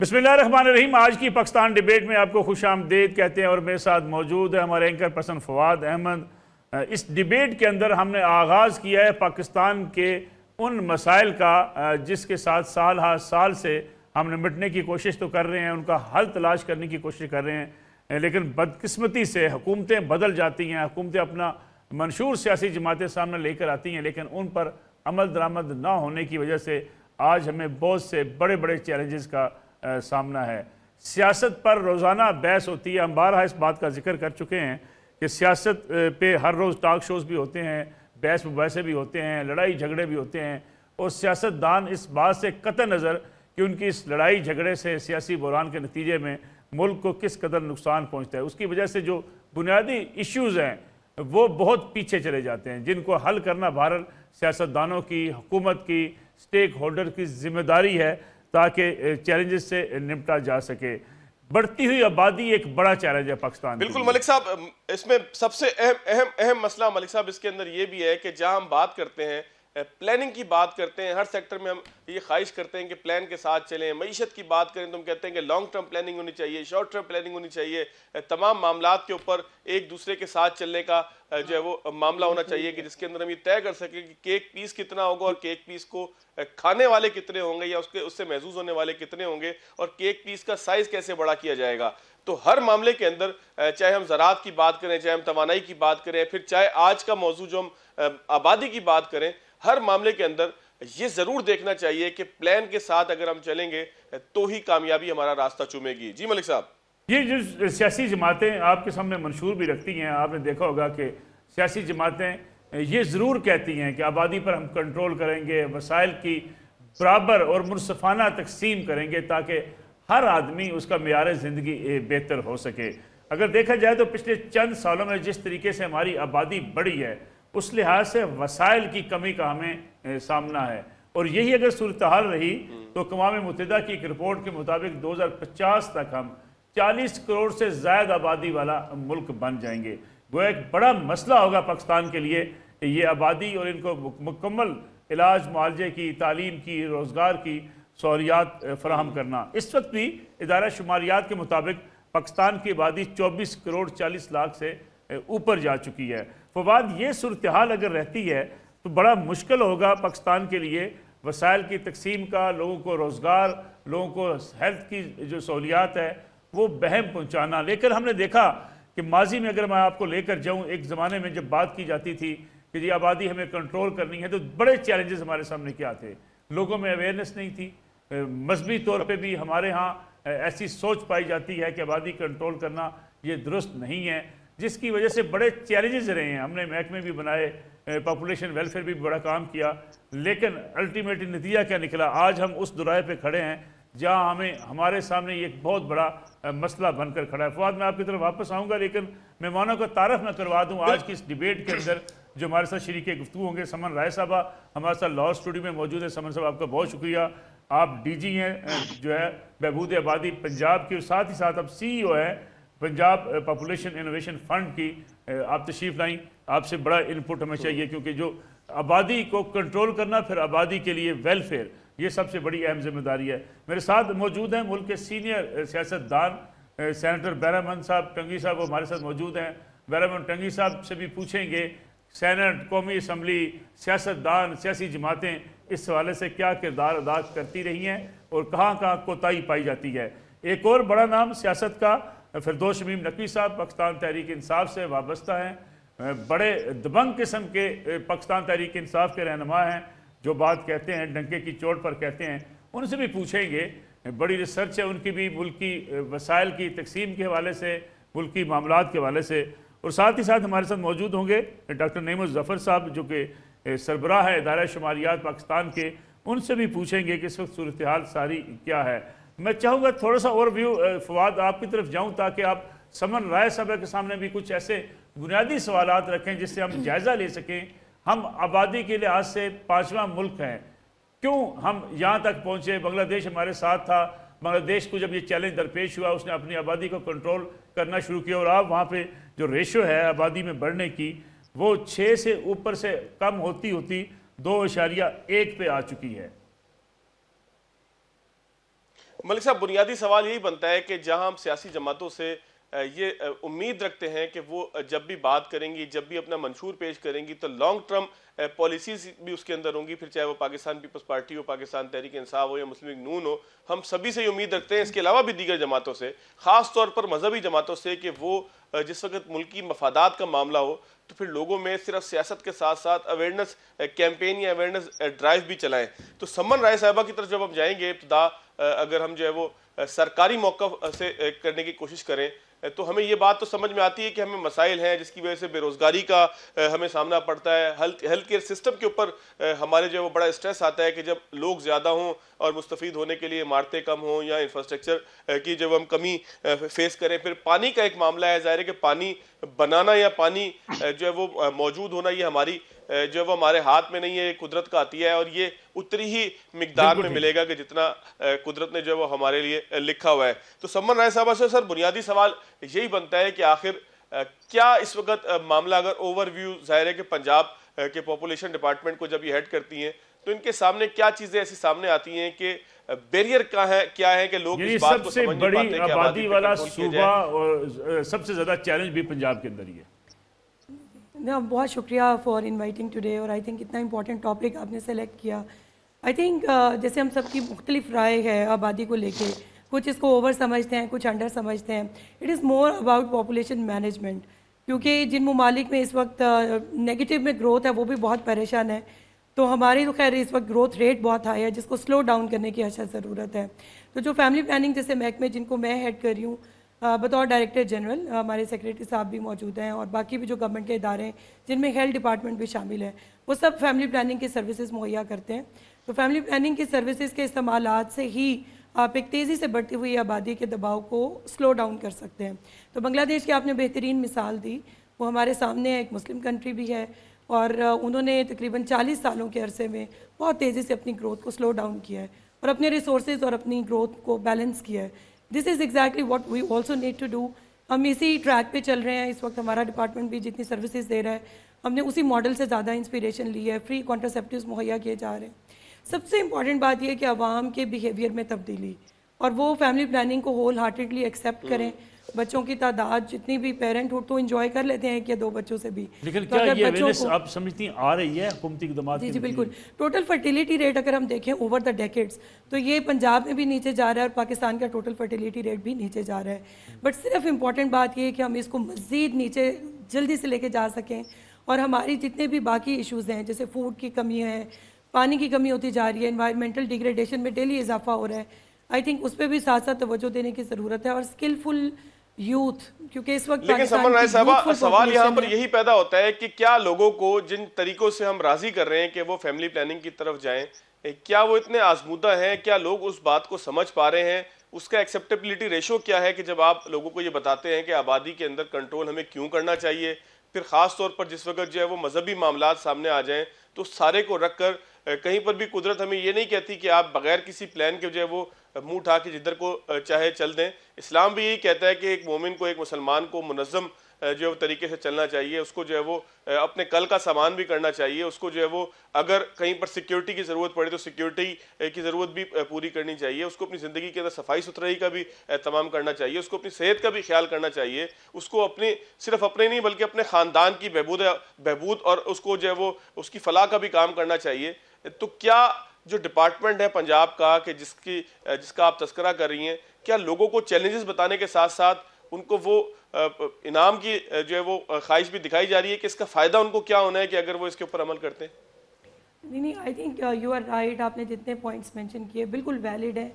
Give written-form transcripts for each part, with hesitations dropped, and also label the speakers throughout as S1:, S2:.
S1: بسم اللہ الرحمن الرحیم۔ آج کی پاکستان ڈیبیٹ میں آپ کو خوش آمدید کہتے ہیں اور میرے ساتھ موجود ہے ہمارے اینکر پرسن فواد احمد۔ اس ڈیبیٹ کے اندر ہم نے آغاز کیا ہے پاکستان کے ان مسائل کا جس کے ساتھ سال ہر سال سے ہم نمٹنے کی کوشش تو کر رہے ہیں، ان کا حل تلاش کرنے کی کوشش کر رہے ہیں، لیکن بدقسمتی سے حکومتیں بدل جاتی ہیں، حکومتیں اپنا منشور سیاسی جماعتیں سامنے لے کر آتی ہیں، لیکن ان پر عمل درآمد نہ ہونے کی وجہ سے آج ہمیں بہت سے بڑے بڑے چیلنجز کا سامنا ہے۔ سیاست پر روزانہ بحث ہوتی ہے، ہم بارہا اس بات کا ذکر کر چکے ہیں کہ سیاست پہ ہر روز ٹاک شوز بھی ہوتے ہیں، بحث مباحثے بھی ہوتے ہیں، لڑائی جھگڑے بھی ہوتے ہیں، اور سیاستدان اس بات سے قطع نظر کہ ان کی اس لڑائی جھگڑے سے سیاسی بحران کے نتیجے میں ملک کو کس قدر نقصان پہنچتا ہے، اس کی وجہ سے جو بنیادی ایشوز ہیں وہ بہت پیچھے چلے جاتے ہیں، جن کو حل کرنا بہرحال سیاستدانوں کی، حکومت کی، سٹیک ہولڈر کی ذمہ داری ہے تاکہ چیلنجز سے نمٹا جا سکے۔ بڑھتی ہوئی آبادی ایک بڑا چیلنج ہے پاکستان کے
S2: بالکل
S1: لیے۔
S2: ملک صاحب، اس میں سب سے اہم مسئلہ ملک صاحب اس کے اندر یہ بھی ہے کہ جہاں ہم بات کرتے ہیں پلاننگ کی بات کرتے ہیں، ہر سیکٹر میں ہم یہ خواہش کرتے ہیں کہ پلان کے ساتھ چلیں، معیشت کی بات کریں تو ہم کہتے ہیں کہ لانگ ٹرم پلاننگ ہونی چاہیے، شارٹ ٹرم پلاننگ ہونی چاہیے، تمام معاملات کے اوپر ایک دوسرے کے ساتھ چلنے کا جو ہے وہ معاملہ ہونا چاہیے کہ جس کے اندر ہم یہ طے کر سکیں کہ کیک پیس کتنا ہوگا اور کیک پیس کو کھانے والے کتنے ہوں گے یا اس سے محظوظ ہونے والے کتنے ہوں گے، اور کیک پیس کا سائز کیسے بڑا کیا جائے گا۔ تو ہر معاملے کے اندر چاہے ہم زراعت کی بات کریں، چاہے ہم توانائی کی بات کریں، پھر چاہے آج کا موضوع جو ہم آبادی کی بات کریں، ہر معاملے کے اندر یہ ضرور دیکھنا چاہیے کہ پلان کے ساتھ اگر ہم چلیں گے تو ہی کامیابی ہمارا راستہ چومے گی۔ جی ملک صاحب،
S1: یہ جو سیاسی جماعتیں آپ کے سامنے منشور بھی رکھتی ہیں، آپ نے دیکھا ہوگا کہ سیاسی جماعتیں یہ ضرور کہتی ہیں کہ آبادی پر ہم کنٹرول کریں گے، وسائل کی برابر اور منصفانہ تقسیم کریں گے تاکہ ہر آدمی اس کا معیار زندگی بہتر ہو سکے۔ اگر دیکھا جائے تو پچھلے چند سالوں میں جس طریقے سے ہماری آبادی بڑھی ہے، اس لحاظ سے وسائل کی کمی کا ہمیں سامنا ہے، اور یہی اگر صورتحال رہی تو اقوام متحدہ کی ایک رپورٹ کے مطابق 2050 تک ہم 40 کروڑ سے زائد آبادی والا ملک بن جائیں گے۔ وہ ایک بڑا مسئلہ ہوگا پاکستان کے لیے یہ آبادی، اور ان کو مکمل علاج معالجے کی، تعلیم کی، روزگار کی سہولیات فراہم کرنا۔ اس وقت بھی ادارہ شماریات کے مطابق پاکستان کی آبادی 24 کروڑ 40 لاکھ سے اوپر جا چکی ہے۔ فواد، یہ صورتحال اگر رہتی ہے تو بڑا مشکل ہوگا پاکستان کے لیے وسائل کی تقسیم کا، لوگوں کو روزگار، لوگوں کو ہیلتھ کی جو سہولیات ہے وہ بہم پہنچانا۔ لیکن ہم نے دیکھا کہ ماضی میں اگر میں آپ کو لے کر جاؤں، ایک زمانے میں جب بات کی جاتی تھی کہ جی آبادی ہمیں کنٹرول کرنی ہے، تو بڑے چیلنجز ہمارے سامنے کیا تھے۔ لوگوں میں اویئرنیس نہیں تھی، مذہبی طور پہ بھی ہمارے ہاں ایسی سوچ پائی جاتی ہے کہ آبادی کنٹرول کرنا یہ درست نہیں ہے، جس کی وجہ سے بڑے چیلنجز رہے ہیں۔ ہم نے محکمے بھی بنائے، پاپولیشن ویلفیئر بھی بڑا کام کیا، لیکن الٹیمیٹلی نتیجہ کیا نکلا؟ آج ہم اس دورائے پہ کھڑے ہیں جہاں ہمارے سامنے یہ ایک بہت بڑا مسئلہ بن کر کھڑا ہے۔ فواد، میں آپ کی طرف واپس آؤں گا، لیکن مہمانوں کا تعارف میں کروا دوں آج کی اس ڈیبیٹ کے اندر جو ہمارے ساتھ شریک گفتگو ہوں گے۔ سمن رائے صاحبہ ہمارے ساتھ لاہور اسٹوڈیو میں موجود ہیں۔ سمن صاحب، آپ کا بہت شکریہ، آپ ڈی جی ہیں جو ہے بہبود آبادی پنجاب کی، اور ساتھ ہی ساتھ آپ سی ای او ہیں پنجاب پاپولیشن انوویشن فنڈ کی۔ آپ تشریف لائیں، آپ سے بڑا انپٹ ہمیں چاہیے، کیونکہ جو آبادی کو کنٹرول کرنا، پھر آبادی کے لیے ویلفیئر، یہ سب سے بڑی اہم ذمہ داری ہے۔ میرے ساتھ موجود ہیں ملک کے سینئر سیاستدان سینیٹر بیرامن صاحب ٹنگی صاحب، وہ ہمارے ساتھ موجود ہیں۔ بیرامن ٹنگی صاحب سے بھی پوچھیں گے سینٹ، قومی اسمبلی، سیاستدان، سیاسی جماعتیں اس حوالے سے کیا کردار ادا کرتی رہی ہیں اور کہاں کہاں کوتاہی پائی جاتی ہے۔ ایک اور بڑا نام سیاست کا فردوس شمیم نقوی صاحب پاکستان تحریک انصاف سے وابستہ ہیں، بڑے دبنگ قسم کے پاکستان تحریک انصاف کے رہنما ہیں، جو بات کہتے ہیں ڈنکے کی چوٹ پر کہتے ہیں۔ ان سے بھی پوچھیں گے، بڑی ریسرچ ہے ان کی بھی ملکی وسائل کی تقسیم کے حوالے سے، ملکی معاملات کے حوالے سے۔ اور ساتھ ہی ساتھ ہمارے ساتھ موجود ہوں گے ڈاکٹر نعیم الظفر صاحب، جو کہ سربراہ ہے ادارہ شماریات پاکستان کے۔ ان سے بھی پوچھیں گے کہ اس وقت صورتحال ساری کیا ہے۔ میں چاہوں گا تھوڑا سا اوور ویو فواد آپ کی طرف جاؤں تاکہ آپ سمن رائے صاحب کے سامنے بھی کچھ ایسے بنیادی سوالات رکھیں جس سے ہم جائزہ لے سکیں۔ ہم آبادی کے لحاظ سے 5واں ملک ہیں، کیوں ہم یہاں تک پہنچے؟ بنگلہ دیش ہمارے ساتھ تھا، بنگلہ دیش کو جب یہ چیلنج درپیش ہوا اس نے اپنی آبادی کو کنٹرول کرنا شروع کیا، اور آپ وہاں پہ جو ریشو ہے آبادی میں بڑھنے کی وہ 6 سے اوپر سے کم ہوتی 2.1 پہ آ چکی ہے۔
S2: ملک صاحب بنیادی سوال یہی بنتا ہے کہ جہاں ہم سیاسی جماعتوں سے یہ امید رکھتے ہیں کہ وہ جب بھی بات کریں گی، جب بھی اپنا منشور پیش کریں گی تو لانگ ٹرم پالیسیز بھی اس کے اندر ہوں گی، پھر چاہے وہ پاکستان پیپلز پارٹی ہو، پاکستان تحریک انصاف ہو یا مسلم لیگ نون ہو، ہم سبھی سے یہ امید رکھتے ہیں، اس کے علاوہ بھی دیگر جماعتوں سے، خاص طور پر مذہبی جماعتوں سے، کہ وہ جس وقت ملکی مفادات کا معاملہ ہو تو پھر لوگوں میں صرف سیاست کے ساتھ ساتھ اویئرنس کیمپین یا اویئرنس ڈرائیو بھی چلائیں۔ تو سمن رائے صاحبہ کی طرف جب ہم جائیں گے، ابتدا اگر ہم جو ہے وہ سرکاری موقف سے کرنے کی کوشش کریں تو ہمیں یہ بات تو سمجھ میں آتی ہے کہ ہمیں مسائل ہیں جس کی وجہ سے بے روزگاری کا ہمیں سامنا پڑتا ہے، ہیلتھ کیئر سسٹم کے اوپر ہمارے جو ہے وہ بڑا اسٹریس آتا ہے کہ جب لوگ زیادہ ہوں اور مستفید ہونے کے لیے عمارتیں کم ہوں یا انفراسٹرکچر کی جب ہم کمی فیس کریں۔ پھر پانی کا ایک معاملہ ہے، ظاہر ہے کہ پانی بنانا یا پانی جو ہے وہ موجود ہونا یہ ہماری جو ہے وہ ہمارے ہاتھ میں نہیں ہے، یہ قدرت کا عطیہ ہے اور یہ اتنی ہی مقدار میں ملے گا کہ جتنا قدرت نے جو ہے وہ ہمارے لیے لکھا ہوا ہے۔ تو سمن رائے صاحبہ سے سر بنیادی سوال یہی بنتا ہے کہ آخر کیا اس وقت معاملہ، اگر اوور ویو ظاہر ہے کہ پنجاب کے پاپولیشن ڈپارٹمنٹ کو جب یہ ہیڈ کرتی ہیں تو ان کے سامنے کیا چیزیں ایسی سامنے آتی ہیں کہ بیریئر کیا ہے کہ لوگ اس بات کو سمجھ نہیں پاتے کہ
S1: آبادی والا صوبہ اور سب سے زیادہ چیلنج بھی پنجاب کے اندر ہی ہے؟
S3: بہت شکریہ فار انوائٹنگ ٹوڈے، اور آئی تھنک اتنا امپورٹنٹ ٹاپک آپ نے سلیکٹ کیا۔ آئی تھنک جیسے ہم سب کی مختلف رائے ہے آبادی کو لے کے، کچھ اس کو اوور سمجھتے ہیں، کچھ انڈر سمجھتے ہیں۔ It is more about population management, کیونکہ جن ممالک میں اس وقت نگیٹو میں گروتھ ہے وہ بھی بہت پریشان ہے، تو ہماری تو خیر اس وقت گروتھ ریٹ بہت ہائی ہے جس کو سلو ڈاؤن کرنے کی اشد ضرورت ہے۔ تو جو فیملی پلاننگ جیسے محکمے جن کو میں ہیڈ کر رہی ہوں بطور ڈائریکٹر جنرل، ہمارے سیکریٹری صاحب بھی موجود ہیں اور باقی بھی جو گورنمنٹ کے ادارے ہیں جن میں ہیلتھ ڈپارٹمنٹ بھی شامل ہے، وہ سب فیملی پلاننگ کی سروسز مہیا کرتے ہیں۔ تو فیملی پلاننگ کی سروسز کے استعمالات سے ہی آپ ایک تیزی سے بڑھتی ہوئی آبادی کے دباؤ کو سلو ڈاؤن کر سکتے ہیں۔ تو بنگلہ دیش کی آپ نے بہترین مثال دی، وہ ہمارے سامنے ایک مسلم کنٹری بھی ہے اور انہوں نے تقریباً 40 سالوں کے عرصے میں بہت تیزی سے اپنی گروتھ کو سلو ڈاؤن کیا ہے اور اپنے ریسورسز اور اپنی گروتھ کو بیلنس کیا ہے۔ This is exactly what we also need to do. ہم اسی ٹریک پہ چل رہے ہیں اس وقت، ہمارا ڈپارٹمنٹ بھی جتنی سروسز دے رہا ہے ہم نے اسی ماڈل سے زیادہ انسپیریشن لی ہے، فری کانٹرسیپٹیوز مہیا کیے جا رہے ہیں۔ سب سے امپورٹنٹ بات یہ ہے کہ عوام کے بیہیویئر میں تبدیلی، اور وہ فیملی پلاننگ کو ہول ہارٹیڈلی ایکسیپٹ کریں۔ بچوں کی تعداد جتنی بھی پیرنٹ ہو تو انجوائے کر لیتے ہیں کہ 2 بچوں سے بھی،
S1: لیکن کیا یہ اویئرنیس آپ سمجھتی ہیں آ رہی ہے حکومتی اقدامات؟
S3: جی بالکل۔ ٹوٹل فرٹیلیٹی ریٹ اگر ہم دیکھیں اوور دا ڈیکیڈز تو یہ پنجاب میں بھی نیچے جا رہا ہے اور پاکستان کا ٹوٹل فرٹیلیٹی ریٹ بھی نیچے جا رہا ہے۔ بٹ صرف امپورٹنٹ بات یہ ہے کہ ہم اس کو مزید نیچے جلدی سے لے کے جا سکیں، اور ہماری جتنے بھی باقی ایشوز ہیں جیسے فوڈ کی کمی ہے، پانی کی کمی ہوتی جا رہی ہے، انوائرمنٹل ڈیگریڈیشن میں ڈیلی اضافہ ہو رہا ہے، آئی تھنک اس پہ بھی ساتھ ساتھ توجہ دینے کی ضرورت ہے، اور اسکلفل یوتھ، کیونکہ اس وقت
S2: لیکن سمن رائے صاحبہ سوال یہاں پر یہی پیدا ہوتا ہے کہ کیا لوگوں کو جن طریقوں سے ہم راضی کر رہے ہیں کہ وہ فیملی پلاننگ کی طرف جائیں، کیا وہ اتنے آزمودہ ہیں؟ کیا لوگ اس بات کو سمجھ پا رہے ہیں؟ اس کا ایکسیپٹیبلٹی ریشو کیا ہے کہ جب آپ لوگوں کو یہ بتاتے ہیں کہ آبادی کے اندر کنٹرول ہمیں کیوں کرنا چاہیے؟ پھر خاص طور پر جس وقت جو ہے وہ مذہبی معاملات سامنے آ جائیں تو سارے کو رکھ کر کہیں پر بھی قدرت ہمیں یہ نہیں کہتی کہ آپ بغیر کسی پلان کے جو ہے وہ منہ اٹھا کے جدھر کو چاہے چل دیں۔ اسلام بھی یہی کہتا ہے کہ ایک مومن کو، ایک مسلمان کو منظم جو ہے وہ طریقے سے چلنا چاہیے، اس کو جو ہے وہ اپنے کل کا سامان بھی کرنا چاہیے، اس کو جو ہے وہ اگر کہیں پر سیکیورٹی کی ضرورت پڑے تو سیکیورٹی کی ضرورت بھی پوری کرنی چاہیے، اس کو اپنی زندگی کے اندر صفائی ستھرائی کا بھی اہتمام کرنا چاہیے، اس کو اپنی صحت کا بھی خیال کرنا چاہیے، اس کو اپنے صرف اپنے نہیں بلکہ اپنے خاندان کی بہبود اور اس کو جو ہے وہ اس کی فلاح کا بھی کام کرنا چاہیے۔ تو کیا جو ڈپارٹمنٹ ہے پنجاب کا کہ جس کا آپ تذکرہ کر رہی ہیں، کیا لوگوں کو چیلنجز بتانے کے ساتھ ساتھ ان کو وہ انعام کی جو ہے وہ خواہش بھی دکھائی جا رہی ہے کہ اس کا فائدہ ان کو کیا ہونا ہے کہ اگر وہ اس کے اوپر عمل کرتے ہیں؟
S3: نہیں، I think you are right, آپ نے جتنے پوائنٹس مینشن کیے بالکل ویلڈ ہیں،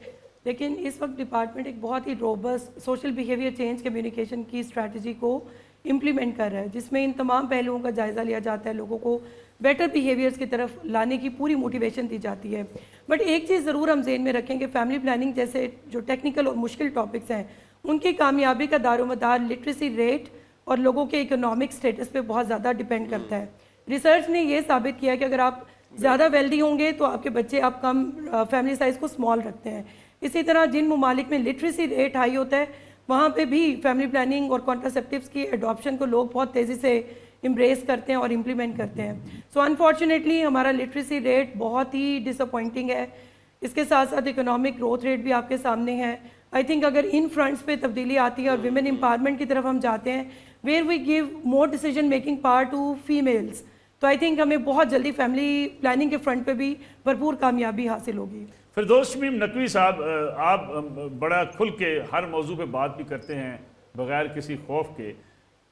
S3: لیکن اس وقت ڈپارٹمنٹ ایک بہت ہی robust social behaviour change communication کی اسٹریٹجی کو امپلیمنٹ کر رہا ہے، جس میں ان تمام پہلوؤں کا جائزہ لیا جاتا ہے، لوگوں کو بیٹر بیہیویئرس کی طرف لانے کی پوری موٹیویشن دی جاتی ہے۔ بٹ ایک چیز ضرور ہم ذہن میں رکھیں کہ فیملی پلاننگ جیسے جو ٹیکنیکل اور مشکل ٹاپکس ہیں ان کی کامیابی کا دار و مدار لٹریسی ریٹ اور لوگوں کے اکنامک سٹیٹس پہ بہت زیادہ ڈیپینڈ کرتا ہے۔ ریسرچ نے یہ ثابت کیا کہ اگر آپ زیادہ ویلدی ہوں گے تو آپ کے بچے آپ کم فیملی سائز کو اسمال رکھتے ہیں۔ اسی طرح جن ممالک میں لٹریسی ریٹ ہائی ہوتا ہے وہاں پہ بھی فیملی پلاننگ اور کانٹرسیپٹیوز کی ایڈاپشن کو لوگ بہت تیزی سے امبریس کرتے ہیں اور امپلیمنٹ کرتے ہیں۔ سو انفارچونیٹلی ہمارا لٹریسی ریٹ بہت ہی ڈس اپوائنٹنگ ہے۔ اس کے ساتھ ساتھ اکنامک گروتھ ریٹ بھی آپ کے سامنے ہے. آئی تھنک اگر ان فرنٹس پہ تبدیلی آتی ہے اور ویمن امپاورمنٹ کی طرف ہم جاتے ہیں where we give more decision making power to families, تو آئی تھنک ہمیں بہت جلدی فیملی پلاننگ کے فرنٹ پہ بھی بھرپور کامیابی حاصل ہوگی.
S1: فردوس شمیم نقوی صاحب, آپ بڑا کھل کے ہر موضوع پہ بات بھی کرتے ہیں بغیر کسی خوف کے.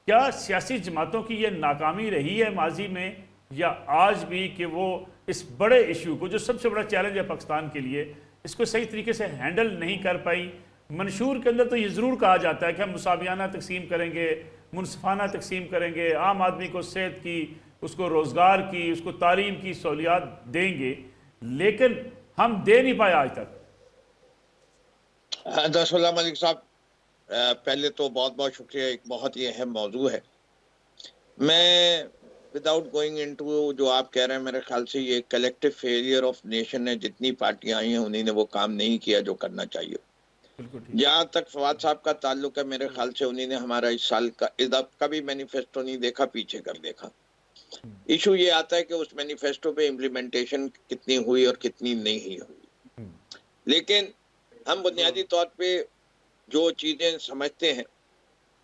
S1: کیا سیاسی جماعتوں کی یہ ناکامی رہی ہے ماضی میں یا آج بھی کہ وہ اس بڑے ایشو کو جو سب سے بڑا چیلنج ہے پاکستان کے لیے اس کو صحیح طریقے سے ہینڈل نہیں کر پائی؟ منشور کے اندر تو یہ ضرور کہا جاتا ہے کہ ہم مساویانہ تقسیم کریں گے, منصفانہ تقسیم کریں گے, عام آدمی کو صحت کی, اس کو روزگار کی, اس کو تعلیم کی سہولیات دیں گے, لیکن ہم دے نہیں پائے آج تک.
S4: دس اللہ ملک صاحب, پہلے تو بہت بہت شکریہ, ایک بہت ہی اہم موضوع ہے. میں وداؤٹ گوئنگ انٹو جو آپ کہہ رہے ہیں, میرے خیال سے یہ کلیکٹیو فیلئر آف نیشن ہے. جتنی پارٹیاں آئی ہیں انہیں نے وہ کام نہیں کیا جو کرنا چاہیے. جہاں تک فواد صاحب کا تعلق ہے, میرے خیال سے انہیں نے ہمارا اس سال کا بھی مینیفیسٹو نہیں دیکھا, پیچھے کر دیکھا. ایشو یہ آتا ہے کہ اس مینیفیسٹو پہ امپلیمنٹیشن کتنی ہوئی اور کتنی نہیں ہوئی. لیکن ہم بنیادی طور پہ جو چیزیں سمجھتے ہیں,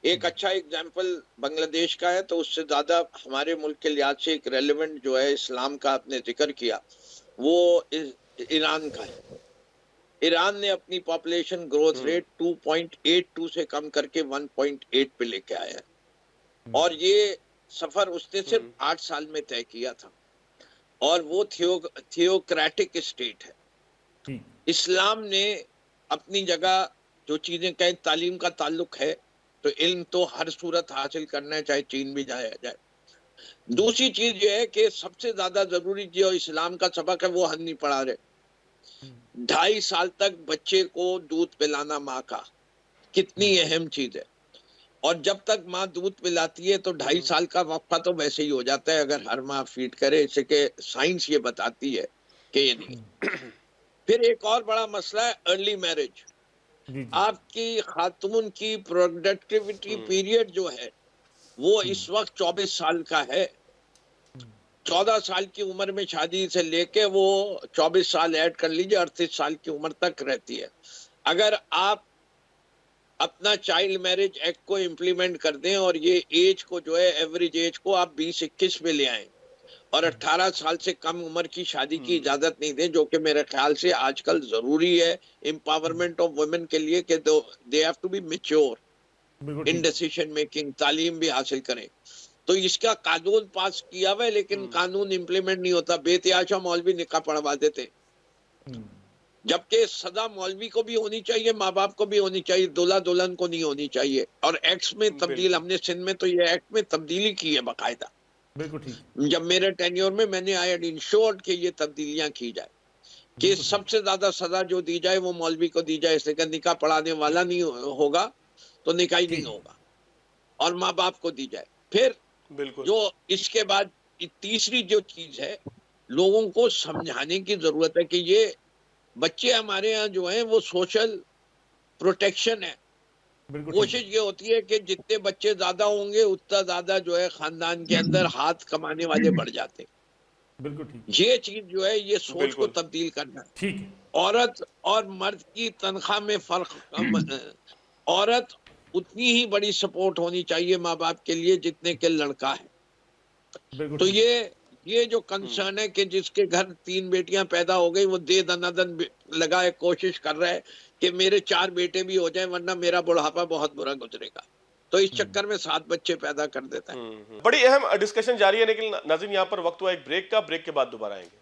S4: ایک اچھا اگزامپل بنگلہ دیش کا ہے, تو اس سے زیادہ ہمارے ملک کے لحاظ سے ایک ریلیونٹ جو ہے اسلام کا آپ نے ذکر کیا, وہ ایران کا ہے. ایران نے اپنی پاپولیشن گروتھ ریٹ 2.82 سے کم کر کے 1.8 پہ لے کے آیا ہے, اور یہ سفر اس نے صرف 8 سال میں طے کیا تھا, اور وہ تھیوکریٹک اسٹیٹ ہے. اسلام نے اپنی جگہ جو چیزیں کہیں, تعلیم کا تعلق ہے تو علم تو ہر صورت حاصل کرنا ہے, چاہے چین بھی جایا جائے. دوسری چیز یہ ہے کہ سب سے زیادہ ضروری جو اسلام کا سبق ہے وہ ہم نہیں پڑھا رہے. 2.5 سال تک بچے کو دودھ پلانا ماں کا کتنی اہم چیز ہے, اور جب تک ماں دودھ پلاتی ہے تو 2.5 سال کا وقفہ تو ویسے ہی ہو جاتا ہے اگر ہر ماں فیڈ کرے, اسے کہ سائنس یہ بتاتی ہے کہ یہ نہیں. پھر ایک اور بڑا مسئلہ ہے ارلی میرج. آپ کی خاتون کی پروڈکٹیوٹی پیریڈ جو ہے وہ اس وقت 24 سال کا ہے. 14 سال کی عمر میں شادی سے لے کے وہ 24 سال ایڈ کر لیجئے, 38 سال کی عمر تک رہتی ہے. اگر آپ اپنا چائلڈ میرج ایکٹ کو امپلیمنٹ کر دیں اور یہ ایج کو جو ہے ایوریج ایج کو آپ 20-21 میں لے آئیں, اور 18 سال سے کم عمر کی شادی کی اجازت نہیں دیں, جو کہ میرے خیال سے آج کل ضروری ہے امپاورمنٹ آف ویمن کے لیے کہ they have to be mature in decision making, تعلیم بھی حاصل کریں. تو اس کا قانون پاس کیا ہوا ہے لیکن قانون امپلیمنٹ نہیں ہوتا. بے تحاشا مولوی نکاح پڑھوا دیتے, جبکہ سزا مولوی کو بھی ہونی چاہیے, ماں باپ کو بھی ہونی چاہیے, دولہا دلہن کو نہیں ہونی چاہیے. اور ایکٹس میں تبدیل, ہم نے سندھ میں تو یہ ایکٹ میں تبدیلی کی ہے باقاعدہ. جب میرے ٹینیور میں نے آئی ہیڈ انشورڈ کہ یہ تبدیلیاں کی جائے کہ سب سے زیادہ سزا جو دی جائے وہ مولوی کو دی جائے. اس لیے کہ نکاح پڑھانے والا نہیں ہوگا تو نکاح ہی نہیں ہوگا, اور ماں باپ کو دی جائے. پھر جو اس کے بعد تیسری جو چیز ہے, لوگوں کو سمجھانے کی ضرورت ہے کہ یہ بچے ہمارے ہاں جو ہیں وہ سوشل پروٹیکشن ہے. کوشش یہ ہوتی ہے کہ جتنے بچے زیادہ ہوں گے اتنا زیادہ جو ہے خاندان کے اندر ہاتھ کمانے والے بڑھ جاتے. یہ چیز جو ہے یہ سوچ کو تبدیل کرنا ہے. عورت اور مرد کی تنخواہ میں فرق, عورت اتنی ہی بڑی سپورٹ ہونی چاہیے ماں باپ کے لیے جتنے کہ لڑکا ہے. تو یہ جو کنسرن ہے کہ جس کے گھر 3 بیٹیاں پیدا ہو گئی وہ دے دنادن لگائے کوشش کر رہا ہے کہ میرے 4 بیٹے بھی ہو جائیں ورنہ میرا بڑھاپا بہت برا گزرے گا, تو اس چکر میں 7 بچے پیدا کر دیتا ہے.
S2: بڑی اہم ڈسکشن جاری ہے, لیکن ناظرین یہاں پر وقت ہوا ایک بریک کا, بریک کے بعد دوبارہ آئیں گے.